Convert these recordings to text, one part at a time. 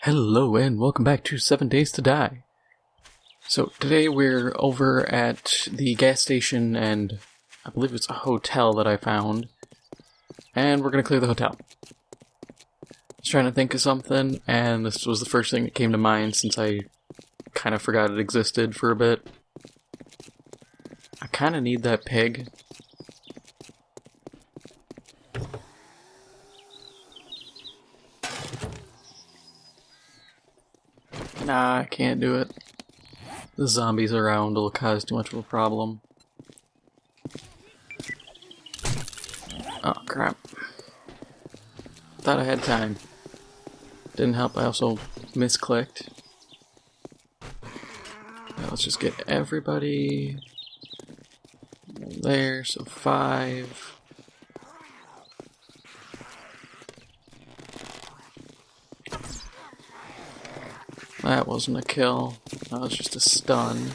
Hello and welcome back to 7 Days to Die. So today we're over at the gas station and I believe it's a hotel that I found. And we're going to clear the hotel. I was trying to think of something and this was the first thing that came to mind since I kind of forgot it existed for a bit. I kind of need that pig. Nah, I can't do it. The zombies around will cause too much of a problem. Oh, crap. Thought I had time. Didn't help, I also misclicked. Now let's just get everybody there, so 5. That wasn't a kill. That was just a stun.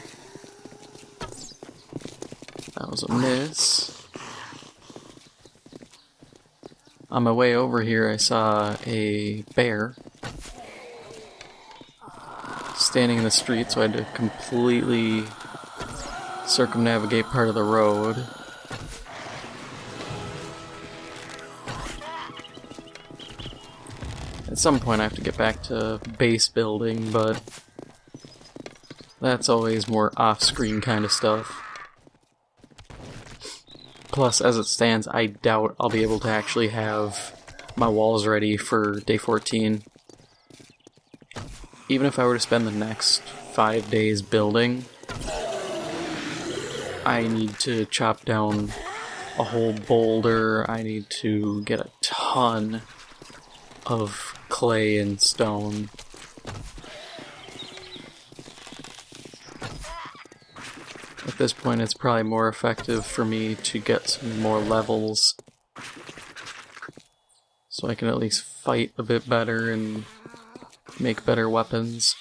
That was a miss. On my way over here, I saw a bear standing in the street, so I had to completely circumnavigate part of the road. At some point I have to get back to base building, but that's always more off-screen kind of stuff. Plus, as it stands, I doubt I'll be able to actually have my walls ready for day 14. Even if I were to spend the next 5 days building, I need to chop down a whole boulder, I need to get a ton of clay and stone. At this point it's probably more effective for me to get some more levels so I can at least fight a bit better and make better weapons.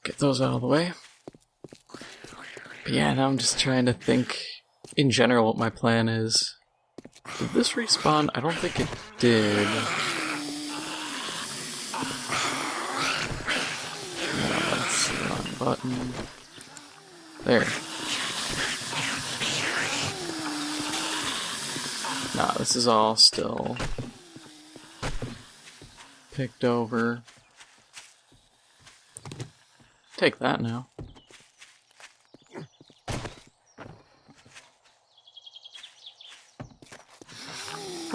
Get those out of the way. But yeah, now I'm just trying to think in general what my plan is. Did this respawn? I don't think it did. No, that's the wrong button. There. Nah, this is all still picked over. Take that now.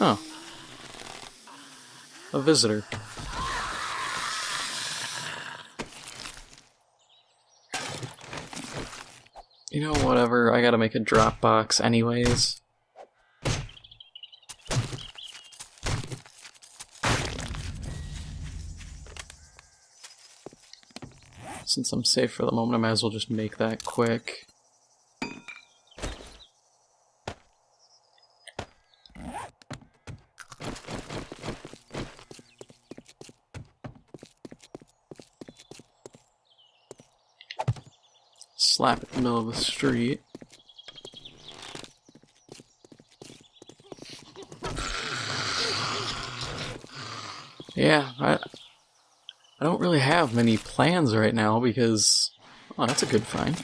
Oh. A visitor. You know, whatever, I gotta make a drop box anyways. Since I'm safe for the moment, I might as well just make that quick. Slap it in the middle of the street. Yeah, I don't really have many plans right now because... Oh, that's a good find.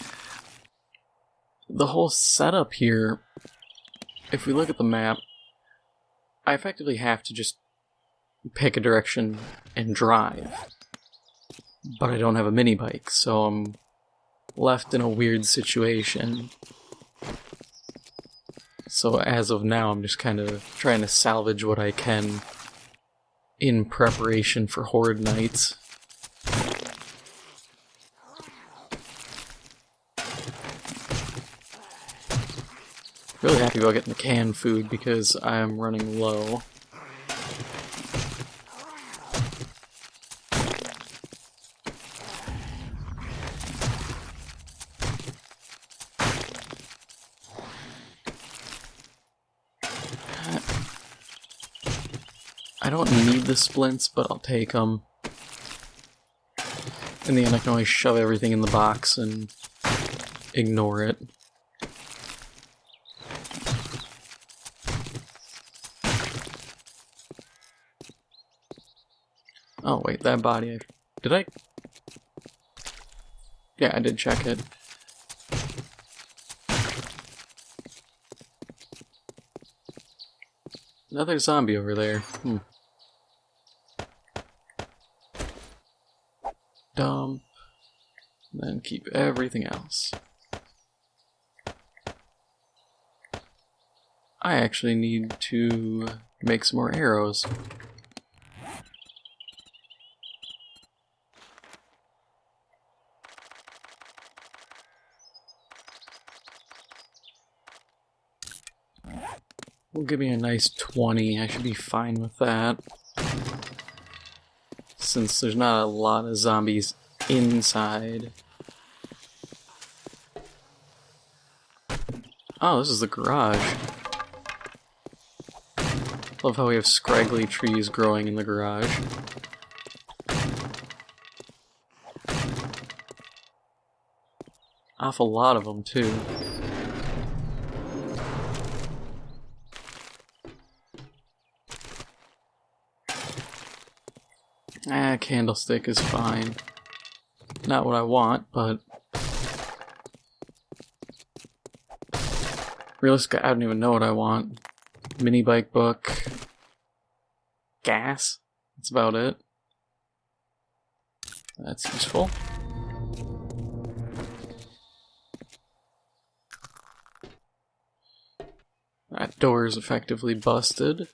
The whole setup here, if we look at the map, I effectively have to just pick a direction and drive. But I don't have a mini bike, so I'm left in a weird situation. So as of now, I'm just kind of trying to salvage what I can in preparation for horde nights. Really happy about getting the canned food because I'm running low. I don't need the splints, but I'll take them. In the end, I can always shove everything in the box and ignore it. Oh wait, that body, did I? Yeah, I did check it. Another zombie over there. Dump. Then keep everything else. I actually need to make some more arrows. Will give me a nice 20. I should be fine with that. Since there's not a lot of zombies inside. Oh, this is the garage. Love how we have scraggly trees growing in the garage. Awful lot of them, too. Candlestick is fine. Not what I want, but... realistically, I don't even know what I want. Mini bike book. Gas. That's about it. That's useful. That door is effectively busted.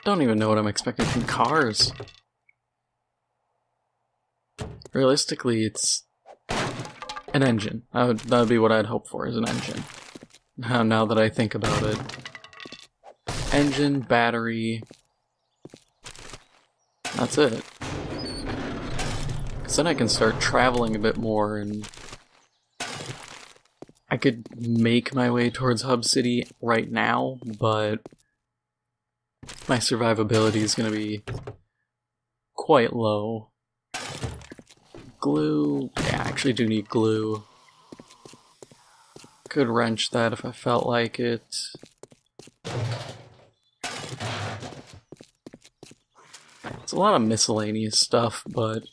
Don't even know what I'm expecting from cars. Realistically, it's an engine. That would be what I'd hope for, is an engine. Now that I think about it. Engine, battery... that's it. Because then I can start traveling a bit more and... I could make my way towards Hub City right now, but... my survivability is going to be quite low. Glue... yeah, I actually do need glue. Could wrench that if I felt like it. It's a lot of miscellaneous stuff, but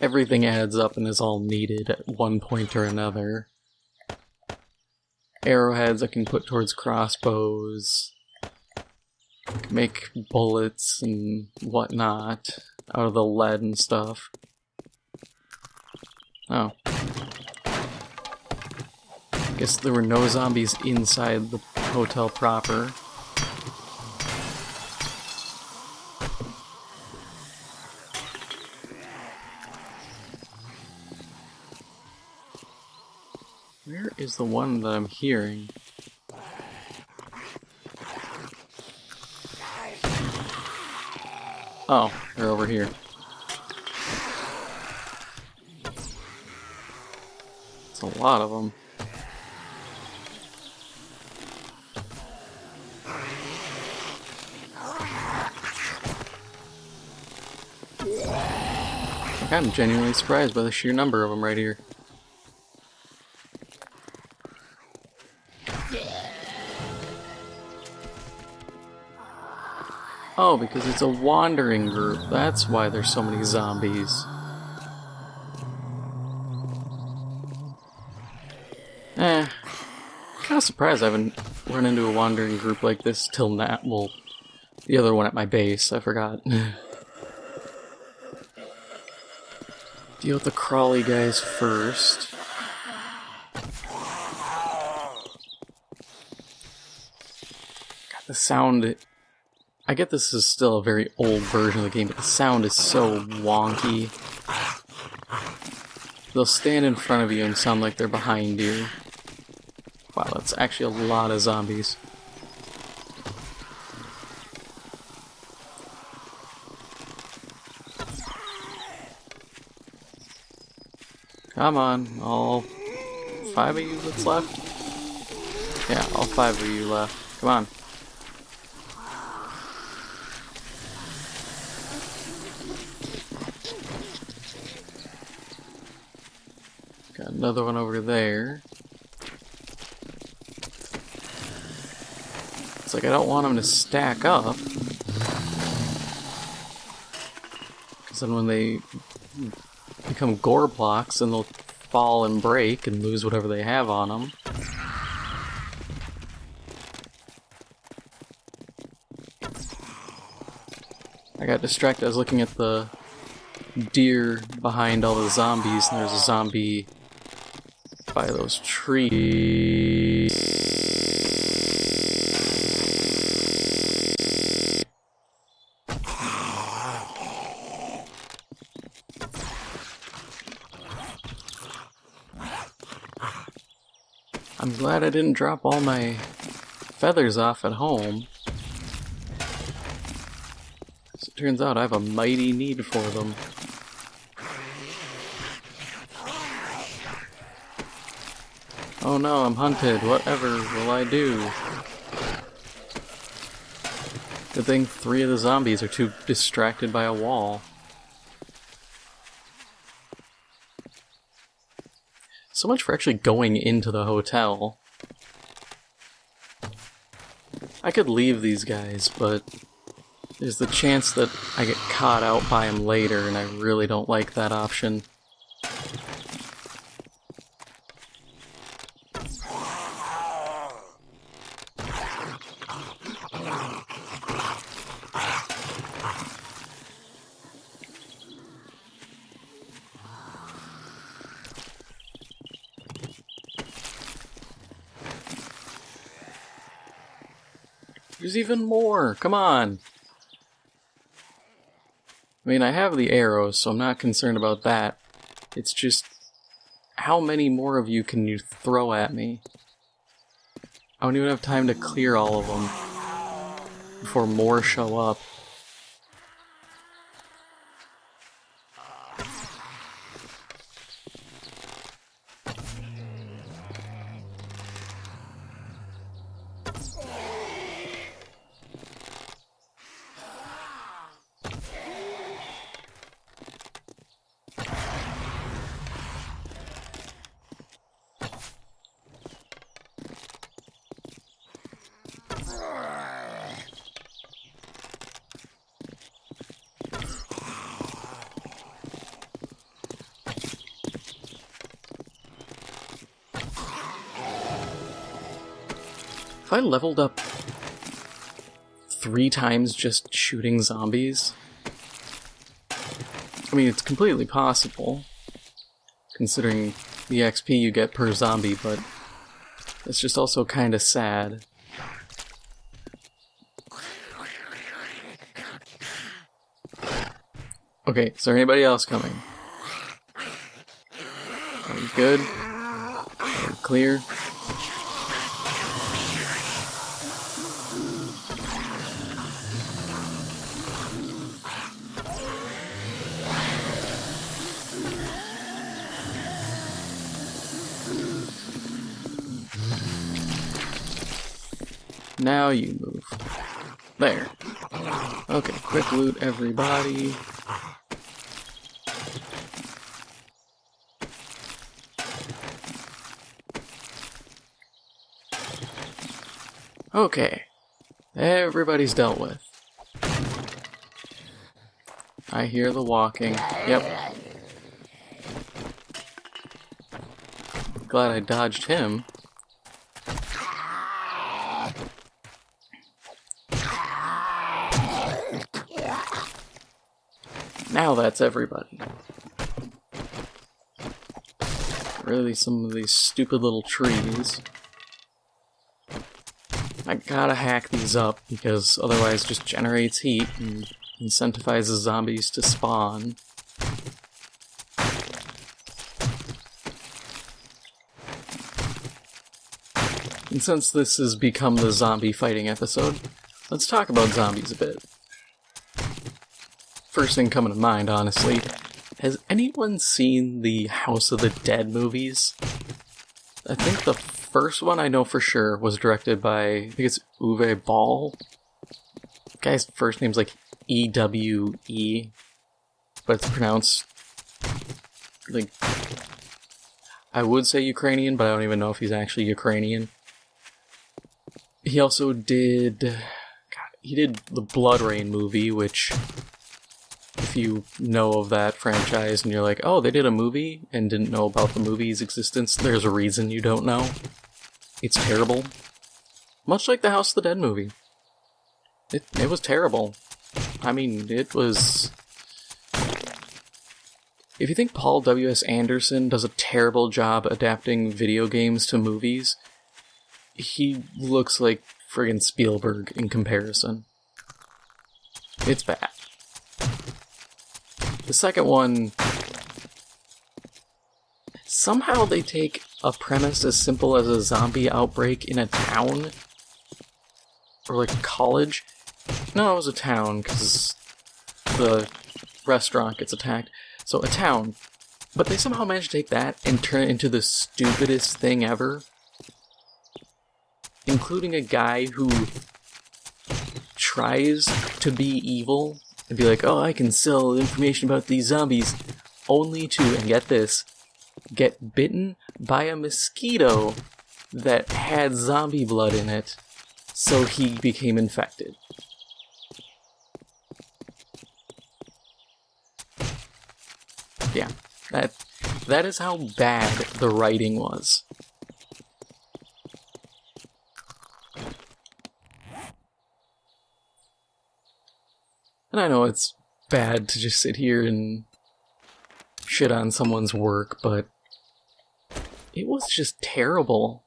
everything adds up and is all needed at one point or another. Arrowheads I can put towards crossbows. Make bullets and whatnot out of the lead and stuff. Oh. Guess there were no zombies inside the hotel proper. Where is the one that I'm hearing? Oh, they're over here. It's a lot of them. I'm genuinely surprised by the sheer number of them right here. Oh, because it's a wandering group. That's why there's so many zombies. Kinda surprised I haven't run into a wandering group like this till now. Well, the other one at my base, I forgot. Deal with the crawly guys first. God, the sound... I get this is still a very old version of the game, but the sound is so wonky. They'll stand in front of you and sound like they're behind you. Wow, that's actually a lot of zombies. Come on, all 5 of you that's left? Yeah, all 5 of you left. Come on. Got another one over there. It's like I don't want them to stack up. Because then when they become gore blocks, then they'll fall and break and lose whatever they have on them. I got distracted. I was looking at the deer behind all the zombies, and there's a zombie by those trees. I'm glad I didn't drop all my feathers off at home. As it turns out, I have a mighty need for them. Oh no, I'm hunted. Whatever will I do? Good thing 3 of the zombies are too distracted by a wall. So much for actually going into the hotel. I could leave these guys, but there's the chance that I get caught out by them later, and I really don't like that option. There's even more! Come on! I mean, I have the arrows, so I'm not concerned about that. It's just, how many more of you can you throw at me? I don't even have time to clear all of them before more show up. If I leveled up 3 times just shooting zombies, I mean, it's completely possible, considering the XP you get per zombie, but it's just also kind of sad. Okay, is there anybody else coming? Are we good? Are we clear? Now you move. There. Okay, quick loot everybody. Okay. Everybody's dealt with. I hear the walking. Yep. Glad I dodged him. Now that's everybody. Really, some of these stupid little trees. I gotta hack these up, because otherwise it just generates heat and incentivizes zombies to spawn. And since this has become the zombie fighting episode, let's talk about zombies a bit. First thing coming to mind, honestly, Has anyone seen the House of the Dead movies? I think the first one I know for sure was directed by, I think it's Uwe Ball. The guy's first name's like E-W-E, but it's pronounced like, I would say Ukrainian, but I don't even know if he's actually Ukrainian. He also did, he did the Blood Rain movie, which, if you know of that franchise and you're like, oh, they did a movie and didn't know about the movie's existence, there's a reason you don't know. It's terrible. Much like the House of the Dead movie. It was terrible. I mean, it was... If you think Paul W.S. Anderson does a terrible job adapting video games to movies, he looks like friggin' Spielberg in comparison. It's bad. The second one, somehow they take a premise as simple as a zombie outbreak in a town, or like a college. No, it was a town, because the restaurant gets attacked. So a town. But they somehow managed to take that and turn it into the stupidest thing ever. Including a guy who tries to be evil and be like, oh, I can sell information about these zombies, only to, and get this, get bitten by a mosquito that had zombie blood in it, so he became infected. Yeah, that is how bad the writing was. And I know it's bad to just sit here and shit on someone's work, but it was just terrible.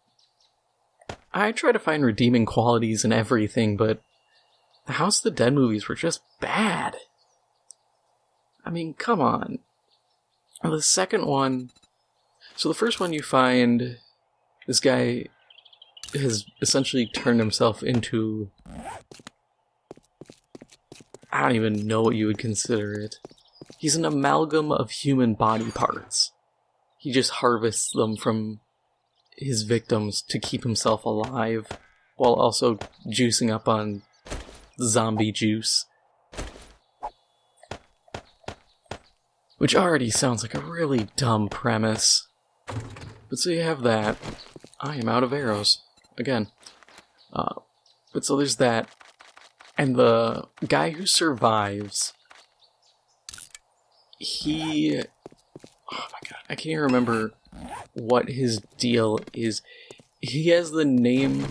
I try to find redeeming qualities in everything, but the House of the Dead movies were just bad. I mean, come on. The second one... So the first one you find, this guy has essentially turned himself into... I don't even know what you would consider it. He's an amalgam of human body parts. He just harvests them from his victims to keep himself alive, while also juicing up on zombie juice. Which already sounds like a really dumb premise. But so you have that. I am out of arrows. Again. But so there's that. And the guy who survives, he... Oh my god, I can't even remember what his deal is. He has the name...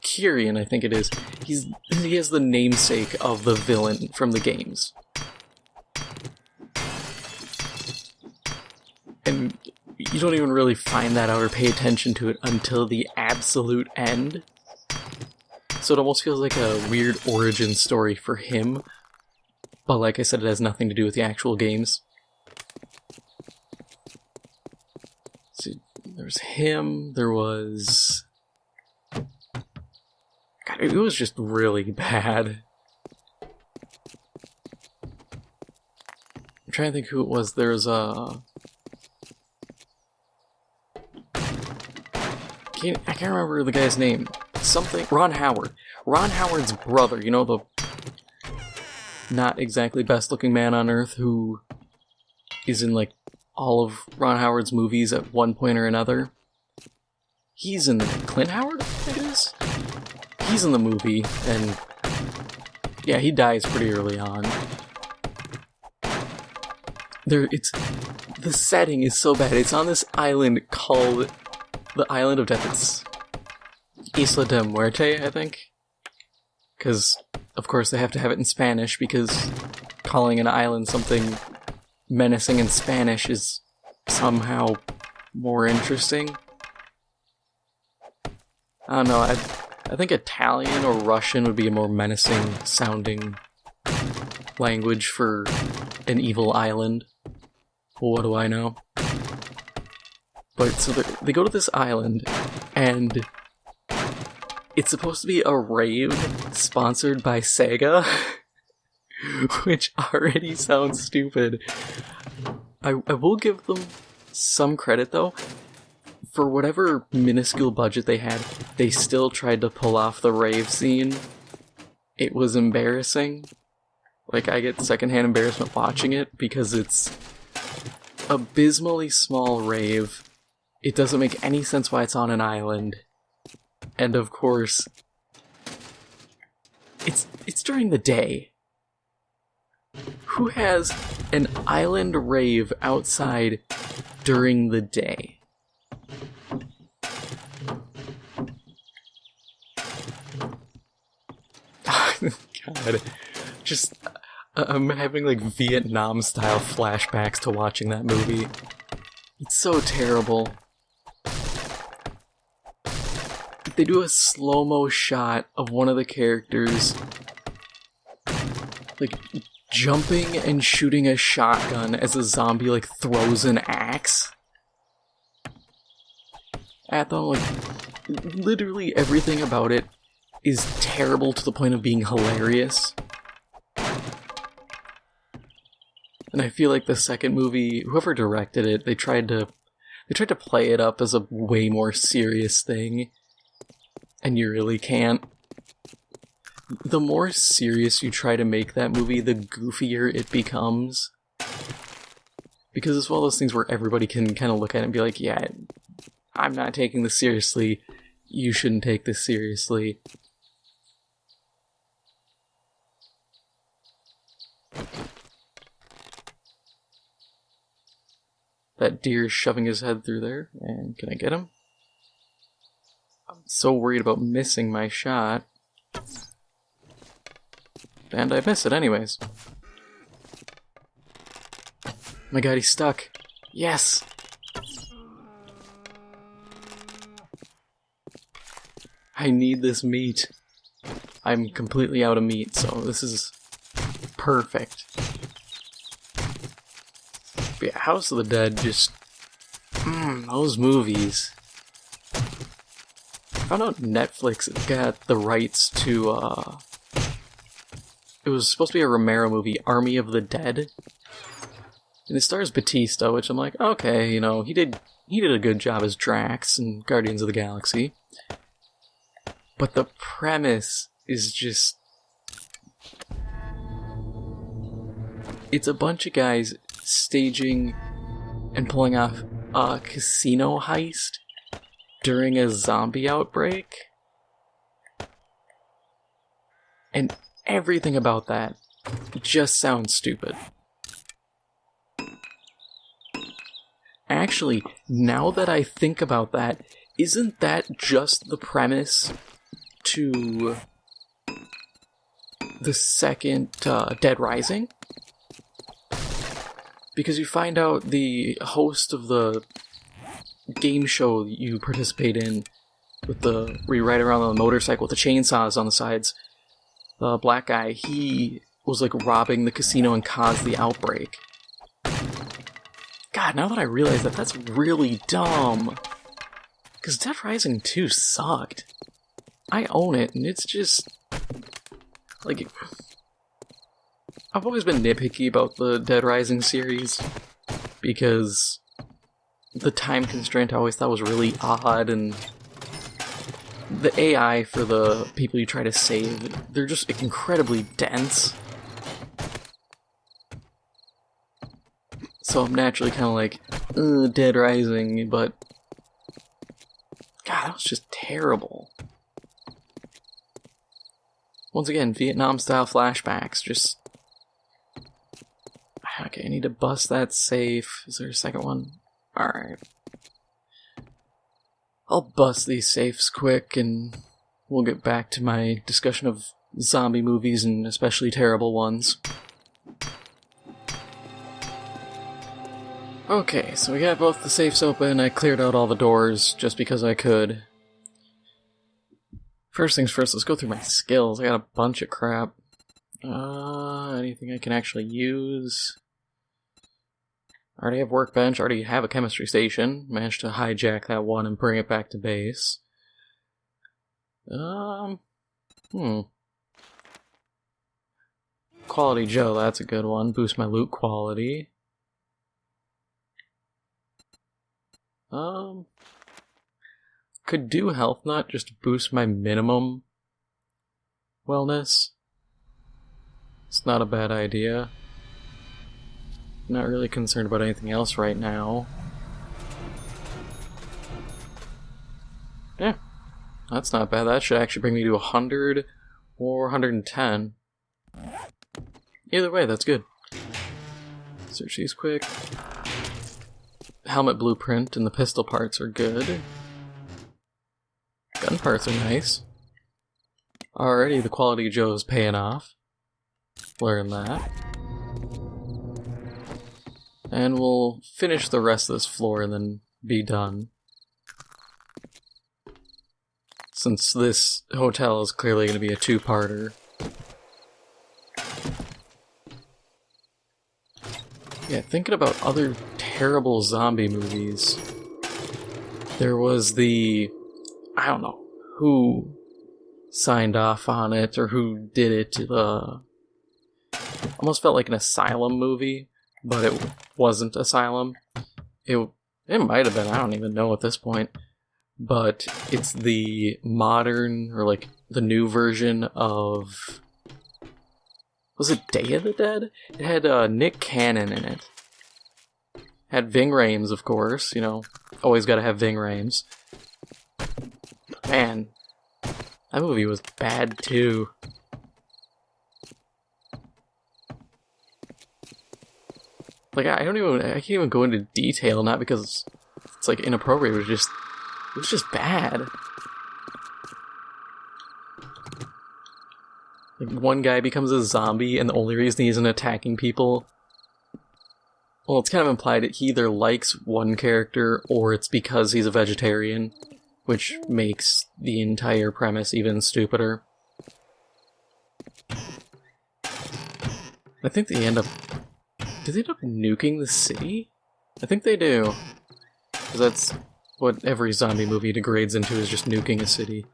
Kyrian, I think it is. He has the namesake of the villain from the games. And you don't even really find that out or pay attention to it until the absolute end. So it almost feels like a weird origin story for him. But like I said, it has nothing to do with the actual games. So there's him, there was... God, it was just really bad. I'm trying to think who it was. There's a... I can't remember the guy's name. Something... Ron Howard. Ron Howard's brother, you know, the not exactly best looking man on earth who is in like all of Ron Howard's movies at one point or another. He's in Clint Howard, I think it is? He's in the movie, and yeah, he dies pretty early on. The setting is so bad. It's on this island called the Island of Death. It's Isla de Muerte, I think. Because, of course, they have to have it in Spanish, because calling an island something menacing in Spanish is somehow more interesting. I don't know, I think Italian or Russian would be a more menacing sounding language for an evil island. Well, what do I know? But so they go to this island, and it's supposed to be a rave sponsored by Sega, which already sounds stupid. I will give them some credit, though. For whatever minuscule budget they had, they still tried to pull off the rave scene. It was embarrassing. Like, I get secondhand embarrassment watching it, because it's abysmally small rave. It doesn't make any sense why it's on an island. And of course, it's during the day. Who has an island rave outside during the day? God, just I'm having like Vietnam style flashbacks to watching that movie. It's so terrible. They do a slow-mo shot of one of the characters like jumping and shooting a shotgun as a zombie like throws an axe at them. Like, literally everything about it is terrible to the point of being hilarious. And I feel like the second movie, whoever directed it, they tried to play it up as a way more serious thing, and you really can't. The more serious you try to make that movie, the goofier it becomes. Because it's one of those things where everybody can kind of look at it and be like, yeah, I'm not taking this seriously, you shouldn't take this seriously. That deer is shoving his head through there, and can I get him? I'm so worried about missing my shot. And I miss it anyways. My god, he's stuck. Yes! I need this meat. I'm completely out of meat, so this is perfect. But yeah, House of the Dead, just... those movies. I found out Netflix got the rights to, it was supposed to be a Romero movie, Army of the Dead. And it stars Batista, which I'm like, okay, you know, he did a good job as Drax in Guardians of the Galaxy. But the premise is just... It's a bunch of guys staging and pulling off a casino heist during a zombie outbreak. And everything about that just sounds stupid. Actually, now that I think about that, isn't that just the premise to the second Dead Rising? Because you find out the host of the game show you participate in, where you ride around on a motorcycle with the chainsaws on the sides, the black guy, he was like robbing the casino and caused the outbreak. God, now that I realize that, that's really dumb. Because Dead Rising 2 sucked. I own it, and it's just... like... I've always been nitpicky about the Dead Rising series, because the time constraint I always thought was really odd, and the AI for the people you try to save, they're just incredibly dense. So I'm naturally kind of like, Dead Rising, but... God, that was just terrible. Once again, Vietnam-style flashbacks, just... Okay, I need to bust that safe. Is there a second one? Alright. I'll bust these safes quick, and we'll get back to my discussion of zombie movies, and especially terrible ones. Okay, so we got both the safes open. I cleared out all the doors just because I could. First things first, let's go through my skills. I got a bunch of crap. Anything I can actually use? I already have workbench, already have a chemistry station. Managed to hijack that one and bring it back to base. Quality Joe, that's a good one. Boost my loot quality. Could do health nut just to boost my minimum wellness. It's not a bad idea. Not really concerned about anything else right now. Yeah, that's not bad. That should actually bring me to 100 or 110. Either way, that's good. Search these quick. Helmet blueprint and the pistol parts are good. Gun parts are nice. Already, the quality of Joe is paying off. Learn that. And we'll finish the rest of this floor and then be done. Since this hotel is clearly going to be a two-parter. Yeah, thinking about other terrible zombie movies. There was the... I don't know who signed off on it or who did it. Almost felt like an Asylum movie, but it wasn't Asylum. It might have been, I don't even know at this point. But it's the modern, or like the new version of... Was it Day of the Dead? It had Nick Cannon in it. Had Ving Rhames, of course, you know, always gotta have Ving Rhames. Man, that movie was bad too. Like, I can't even go into detail, not because it's like inappropriate, it was just bad. Like, one guy becomes a zombie, and the only reason he isn't attacking people... Well, it's kind of implied that he either likes one character, or it's because he's a vegetarian, which makes the entire premise even stupider. I think they end up... Do they end up nuking the city? I think they do. Because that's what every zombie movie degrades into, is just nuking a city.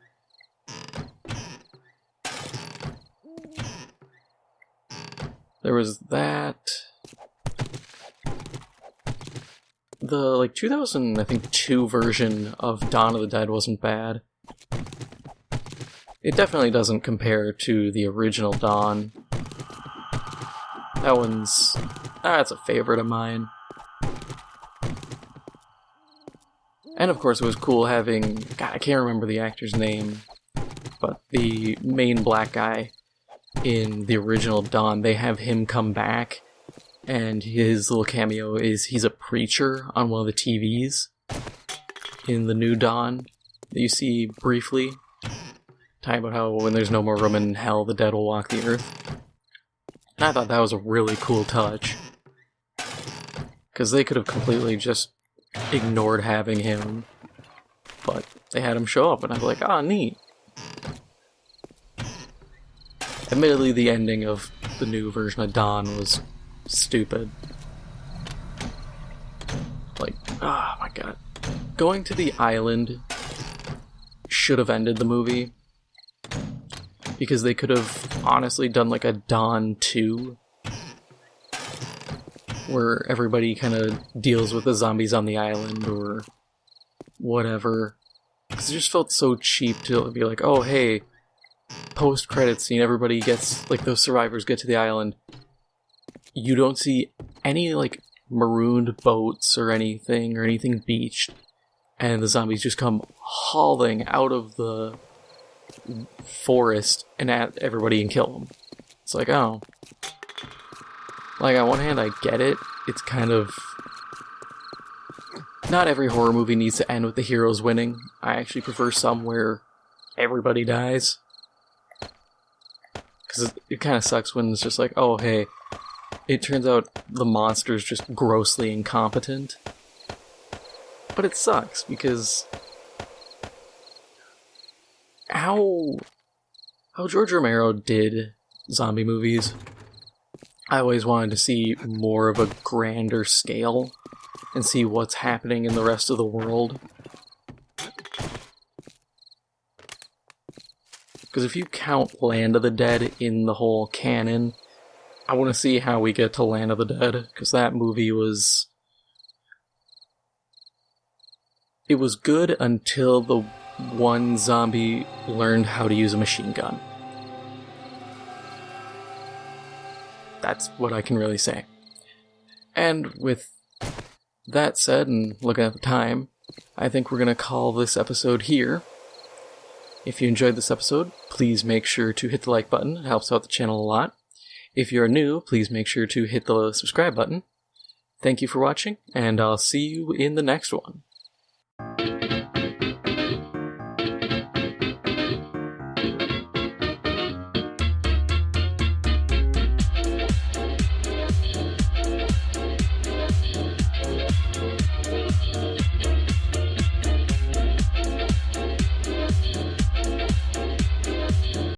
There was that... The, like, 2002 version of Dawn of the Dead wasn't bad. It definitely doesn't compare to the original Dawn. That one's... That's a favorite of mine. And of course it was cool having... God, I can't remember the actor's name. But the main black guy in the original Dawn, they have him come back. And his little cameo is he's a preacher on one of the TVs in the new Dawn that you see briefly. Talking about how when there's no more room in hell, the dead will walk the earth. And I thought that was a really cool touch. Because they could have completely just ignored having him. But they had him show up and I was like, ah, neat. Admittedly, the ending of the new version of Dawn was stupid. Like, oh my god. Going to the island should have ended the movie. Because they could have honestly done like a Dawn 2. Where everybody kind of deals with the zombies on the island or whatever. Because it just felt so cheap to be like, oh hey, post-credit scene, everybody gets, like those survivors get to the island. You don't see any, like, marooned boats or anything beached. And the zombies just come hauling out of the forest and at everybody and kill them. It's like, oh. Like, on one hand, I get it. It's kind of... Not every horror movie needs to end with the heroes winning. I actually prefer some where everybody dies. Because it kind of sucks when it's just like, oh, hey... It turns out the monster's just grossly incompetent. But it sucks, because... How George Romero did zombie movies, I always wanted to see more of a grander scale, and see what's happening in the rest of the world. Because if you count Land of the Dead in the whole canon... I want to see how we get to Land of the Dead, because that movie was... It was good until the one zombie learned how to use a machine gun. That's what I can really say. And with that said, and looking at the time, I think we're going to call this episode here. If you enjoyed this episode, please make sure to hit the like button. It helps out the channel a lot. If you're new, please make sure to hit the subscribe button. Thank you for watching, and I'll see you in the next one.